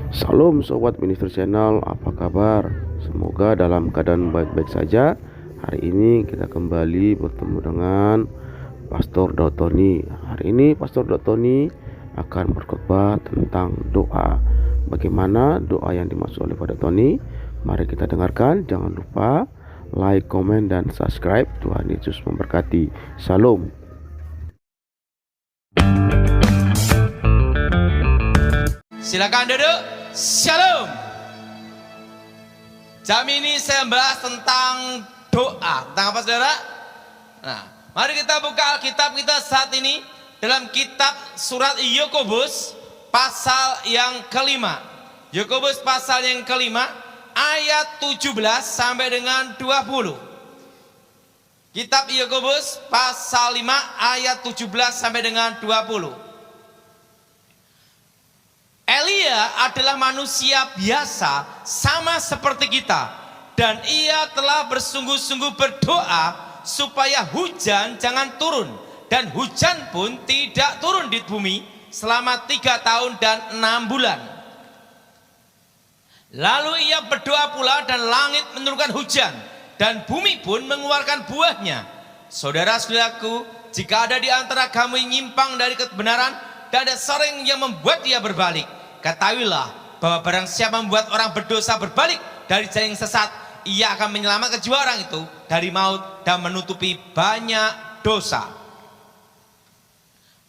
Salam Sobat Ministry Channel, apa kabar? Semoga dalam keadaan baik-baik saja. Hari ini kita kembali bertemu dengan Pastor Dotoni. Hari ini Pastor Dotoni akan berkhotbah tentang doa. Bagaimana doa yang dimaksud oleh Pak Dotoni? Mari kita dengarkan. Jangan lupa like, komen, dan subscribe. Tuhan Yesus memberkati. Salam. Silakan duduk. Shalom. Jam ini saya membahas tentang doa. Tentang apa, saudara? Nah, mari kita buka Alkitab kita saat ini dalam kitab surat Yakobus pasal yang kelima. Yakobus pasal yang kelima ayat 17 sampai dengan 20. Kitab Yakobus pasal 5 ayat 17 sampai dengan 20. Elia adalah manusia biasa sama seperti kita, dan ia telah bersungguh-sungguh berdoa supaya hujan jangan turun, dan hujan pun tidak turun di bumi selama 3 tahun dan 6 bulan. Lalu ia berdoa pula dan langit menurunkan hujan dan bumi pun mengeluarkan buahnya. Saudara-saudaraku, jika ada di antara kamu yang nyimpang dari kebenaran dan ada seorang yang membuat dia berbalik, ketahuilah bahwa barang siapa membuat orang berdosa berbalik dari jalan yang sesat, ia akan menyelamatkan jiwa orang itu dari maut dan menutupi banyak dosa.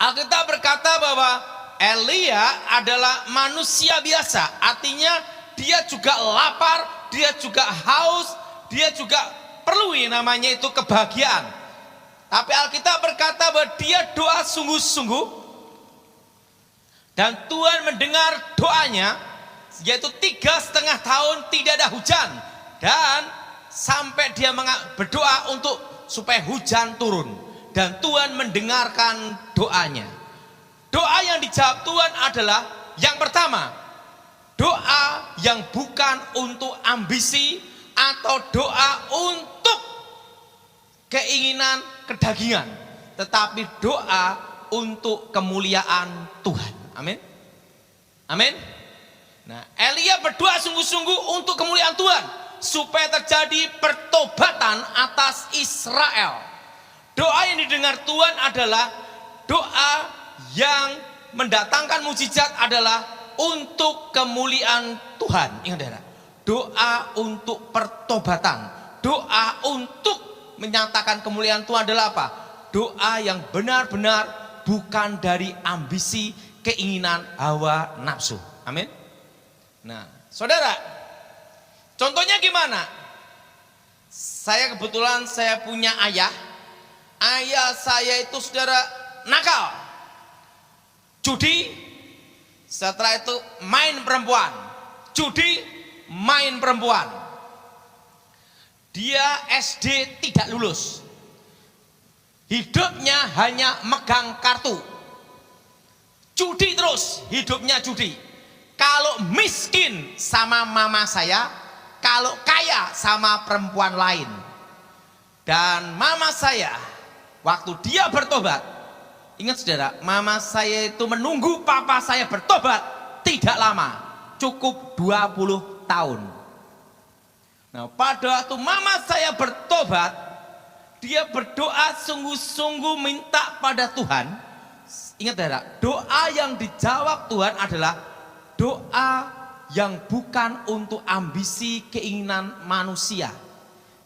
Alkitab berkata bahwa Elia adalah manusia biasa, artinya dia juga lapar, dia juga haus, dia juga perlu yang namanya itu kebahagiaan. Tapi Alkitab berkata bahwa dia doa sungguh-sungguh, dan Tuhan mendengar doanya, yaitu 3,5 tahun tidak ada hujan, dan sampai dia berdoa untuk supaya hujan turun, dan Tuhan mendengarkan doanya. Doa yang dijawab Tuhan adalah yang pertama, doa yang bukan untuk ambisi atau doa untuk keinginan kedagingan, tetapi doa untuk kemuliaan Tuhan. Amin. Amin. Nah, Elia berdoa sungguh-sungguh untuk kemuliaan Tuhan, supaya terjadi pertobatan atas Israel. Doa yang didengar Tuhan adalah doa yang mendatangkan mukjizat, adalah untuk kemuliaan Tuhan. Ingat, saudara, doa untuk pertobatan, doa untuk menyatakan kemuliaan Tuhan adalah apa? Doa yang benar-benar bukan dari ambisi, keinginan, hawa nafsu. Amin. Nah, saudara, contohnya gimana? Saya kebetulan saya punya ayah. Ayah saya itu, saudara, nakal, judi, setelah itu main perempuan, judi, main perempuan. Dia SD tidak lulus, hidupnya hanya megang kartu, judi terus, hidupnya judi. Kalau miskin sama mama saya, kalau kaya sama perempuan lain. Dan mama saya, waktu dia bertobat, ingat saudara, mama saya itu menunggu papa saya bertobat tidak lama, cukup 20 tahun. Nah, pada waktu mama saya bertobat, dia berdoa sungguh-sungguh minta pada Tuhan. Ingat, saudara, doa yang dijawab Tuhan adalah doa yang bukan untuk ambisi, keinginan manusia,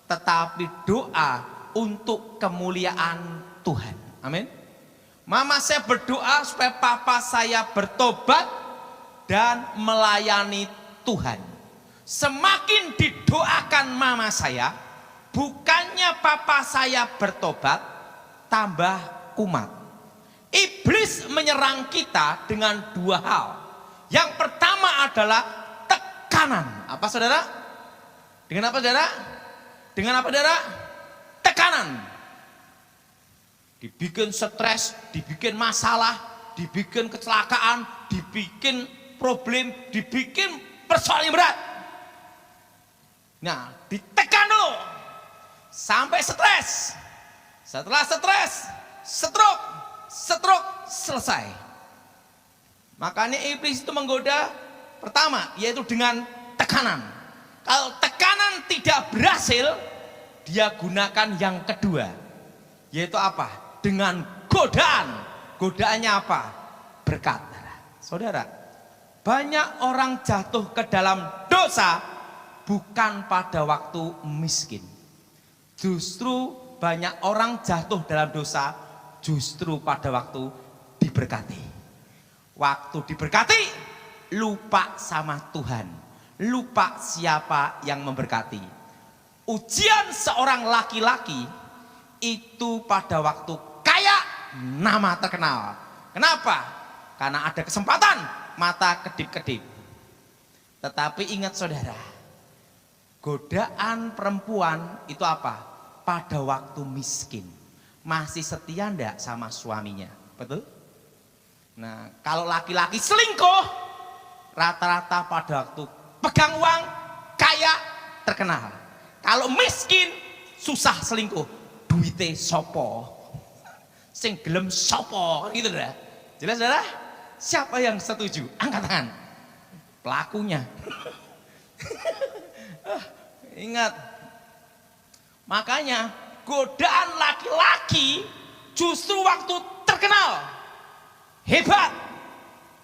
tetapi doa untuk kemuliaan Tuhan. Amin. Mama saya berdoa supaya papa saya bertobat dan melayani Tuhan. Semakin didoakan mama saya, bukannya papa saya bertobat, tambah kumat. Iblis menyerang kita dengan 2 hal. Yang pertama adalah tekanan. Apa, saudara? Dengan apa, saudara? Dengan apa, saudara? Tekanan. Dibikin stres, dibikin masalah, dibikin kecelakaan, dibikin problem, dibikin persoalan yang berat. Nah, ditekan dulu sampai stres. Setelah stres, stroke selesai. Makanya iblis itu menggoda Pertama, yaitu dengan tekanan. Kalau tekanan tidak berhasil, dia gunakan yang kedua, yaitu apa? Dengan godaan. Godaannya apa? Berkat. Saudara, banyak orang jatuh ke dalam dosa bukan pada waktu miskin. Justru banyak orang jatuh dalam dosa justru pada waktu diberkati. Waktu diberkati, lupa sama Tuhan, lupa siapa yang memberkati. Ujian seorang laki-laki itu pada waktu kaya, nama terkenal. Kenapa? Karena ada kesempatan, mata kedip-kedip. Tetapi ingat saudara, godaan perempuan itu apa? Pada waktu miskin, masih setia enggak sama suaminya? Betul? Nah, kalau laki-laki selingkuh, rata-rata pada waktu pegang uang, kaya, terkenal. Kalau miskin, susah selingkuh, duite sopo, sing gelem sopo, gitu dah. Jelas saudara? Siapa yang setuju? Angkat tangan. Pelakunya. Ingat, makanya godaan laki-laki justru waktu terkenal, hebat,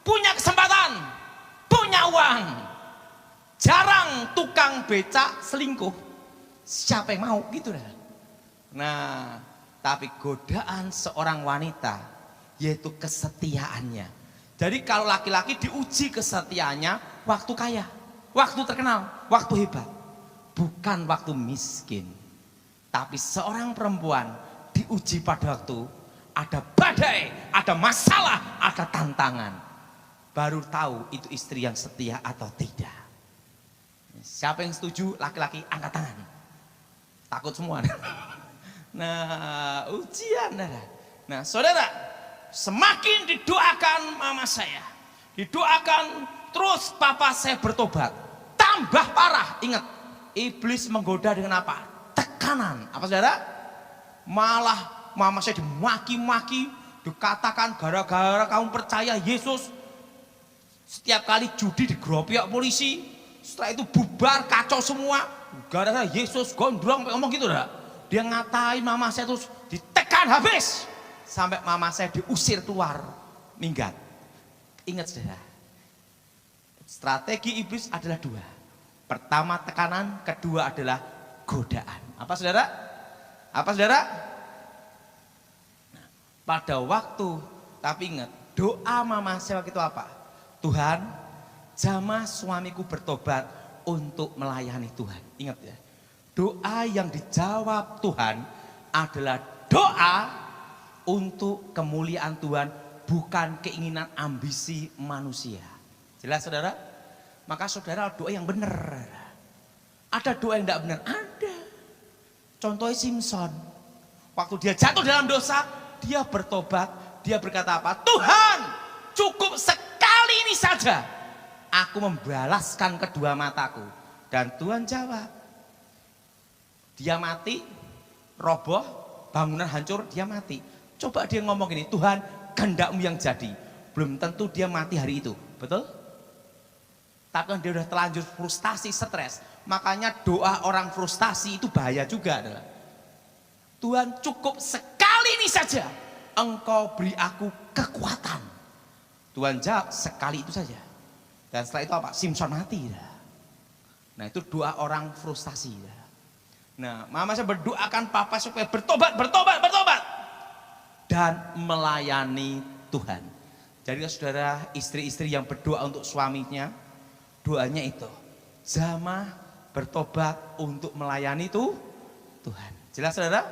punya kesempatan, punya uang. Jarang tukang becak selingkuh. Siapa yang mau gitu dah. Nah, tapi godaan seorang wanita yaitu kesetiaannya. Jadi kalau laki-laki diuji kesetiaannya waktu kaya, waktu terkenal, waktu hebat, bukan waktu miskin. Tapi seorang perempuan diuji pada waktu ada badai, ada masalah, ada tantangan. Baru tahu itu istri yang setia atau tidak. Siapa yang setuju laki-laki angkat tangan. Takut semua. Nah, ujian. Nah, saudara, semakin didoakan mama saya, didoakan terus papa saya bertobat, tambah parah. Ingat, iblis menggoda dengan apa? Tekanan. Apa saudara? Malah mama saya dimaki-maki, dikatakan gara-gara kamu percaya Yesus, setiap kali judi digerobyok polisi, setelah itu bubar kacau semua, gara-gara Yesus gondrong, ngomong gitu dah. Dia ngatain mama saya terus ditekan habis sampai mama saya diusir keluar, minggat. Ingat saudara, strategi iblis adalah dua. Pertama tekanan, kedua adalah godaan. Apa saudara? Apa saudara? Nah, pada waktu, tapi ingat, doa mama saya waktu itu apa? Tuhan, jamah suamiku bertobat untuk melayani Tuhan. Ingat ya, doa yang dijawab Tuhan adalah doa untuk kemuliaan Tuhan, bukan keinginan ambisi manusia. Jelas saudara? Maka saudara doa yang benar. Ada doa yang tidak benar? Ada. Contohnya Simpson. Waktu dia jatuh dalam dosa, dia bertobat, dia berkata apa? Tuhan, cukup sekali ini saja, aku membalaskan kedua mataku. Dan Tuhan jawab. Dia mati, roboh, bangunan hancur, dia mati. Coba dia ngomong gini, Tuhan, kehendak-Mu yang jadi. Belum tentu dia mati hari itu, betul? Tapi kan dia udah terlanjur frustasi, stres. Makanya doa orang frustasi itu bahaya juga adalah, Tuhan, cukup sekali ini saja, Engkau beri aku kekuatan. Tuhan jawab, sekali itu saja. Dan setelah itu apa? Simpson mati. Nah, itu doa orang frustasi. Nah, mama saya berdoakan papa supaya bertobat dan melayani Tuhan. Jadi saudara, istri-istri yang berdoa untuk suaminya, doanya itu jamah bertobat untuk melayani Tuhan. Jelas saudara?